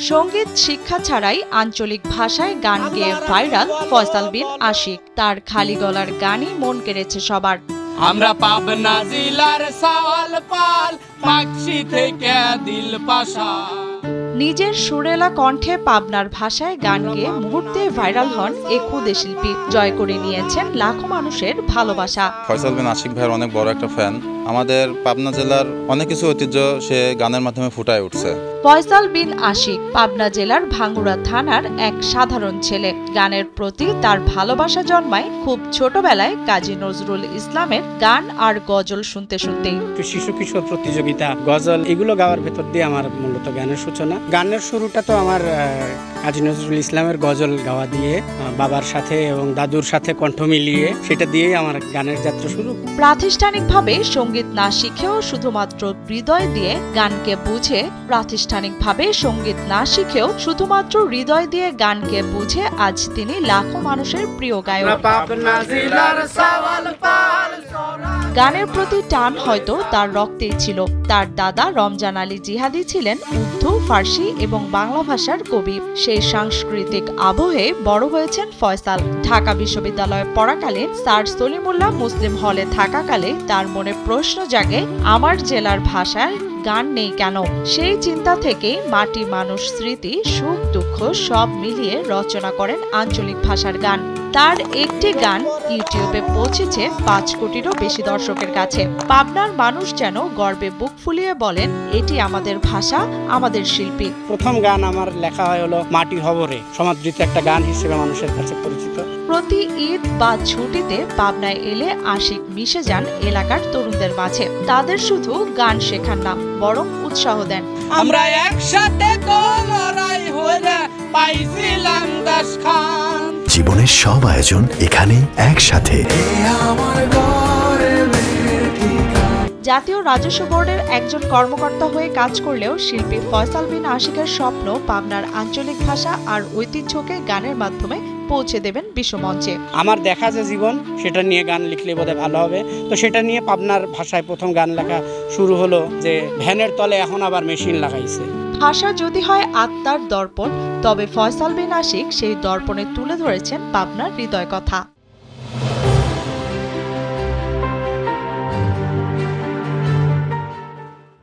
সঙ্গীত শিক্ষা ছাড়াই আঞ্চলিক ভাষায় গান গেয়ে ভাইরাল ফয়সাল বিন আশিক। তার খালি গলার গানই মন কেড়েছে সবার। আমরা পাবনা জেলার সাওয়াল পাল পাকশি থেকে দিল পাশা। নিজের সুরেলা কণ্ঠে পাবনার ভাষায় গান গেয়ে মুহূর্তে ভাইরাল হন এই ক্ষুদে শিল্পী। জয় করে নিয়েছেন লাখো মানুষের ভালোবাসা। ফয়সাল বিন আশিক ভাইয়ের অনেক বড় একটা ফ্যান। আমাদের পাবনা জেলার অনেক কিছু ঐতিহ্য সে গানের মাধ্যমে ফুটায় উঠছে। ফয়সাল বিন আশিক পাবনা জেলার ভাঙ্গুড়া থানার এক সাধারণ ছেলে। গানের প্রতি তার ভালোবাসা জন্মায় খুব ছোটবেলায় কাজী নজরুল ইসলামের গান আর গজল শুনতে শুনতেই। শিশু কিশোর প্রতিযোগিতা, গজল, এগুলো গাওয়ার ভেতর দিয়ে আমার মূলত গানের সূচনা। গানের শুরুটা তো আমার কাজী নজরুল ইসলামের গজল গাওয়া দিয়ে, বাবার সাথে এবং দাদুর সাথে কণ্ঠ মিলিয়ে, সেটা দিয়েই আমার গানের যাত্রা শুরু। প্রাতিষ্ঠানিকভাবে সঙ্গীত না শিখেও শুধুমাত্র হৃদয় দিয়ে গানকে বুঝে গানকে বুঝে আজ তিনি লাখো মানুষের প্রিয় গায়ক। গানের প্রতি টান হয়তো তার রক্তেই ছিল। তার দাদা রমজান আলী জিহাদি ছিলেন উর্দু, ফার্সি এবং বাংলা ভাষার কবি। সেই সাংস্কৃতিক আবহে বড় হয়েছেন ফয়সাল। ঢাকা বিশ্ববিদ্যালয়ে পড়াকালীন স্যার সলিমুল্লাহ মুসলিম হলে থাকাকালে তার মনে প্রশ্ন জাগে, আমার জেলার ভাষায় গান নেই কেন? সেই চিন্তা থেকেই মাটি, মানুষ, স্মৃতি, সুখ দুঃখ সব মিলিয়ে রচনা করেন আঞ্চলিক ভাষার গান। তার একটি গান ইউটিউবে পৌঁছেছে 5 কোটিরও বেশি দর্শকের কাছে। পাবনার মানুষ যেন গর্বে বুক ফুলিয়ে বলেন, এটি আমাদের ভাষা, আমাদের শিল্পী। প্রথম গান আমার লেখা হয় হলো মাটি হবরে, সমাদৃত একটা গান হিসেবে মানুষের কাছে পরিচিত। প্রতি ঈদ বা ছুটিতে পাবনায় এলে আশিক মিশে যান এলাকার তরুণদের মাঝে। তাদের শুধু গান শেখান না, বরং উৎসাহ দেন। আমরা একসাথে লড়াই হয়ে পাইছিলাম দেশ খান। জীবনের সব আয়োজন এখানে একসাথে। জাতীয় রাজস্ব বোর্ডের একজন কর্মকর্তা হয়ে কাজ করলেও শিল্পী ফয়সাল বিন আশিকের স্বপ্ন পাবনার আঞ্চলিক ভাষা আর ঐতিহ্যকে গানের মাধ্যমে পৌঁছে দেবেন বিশ্বমঞ্চে। আমার দেখা যে জীবন, সেটা নিয়ে গান লিখলে বোধহয় ভালো হবে। তো সেটা নিয়ে পাবনার ভাষায় প্রথম গান লেখা শুরু হলো যে ভ্যানের তলে এখন আবার মেশিন লাগাইছে। ভাষা যদি হয় আত্মার দর্পণ, তবে ফয়সাল বিন আশিক সেই দর্পণে তুলে ধরেছেন পাবনার হৃদয় কথা।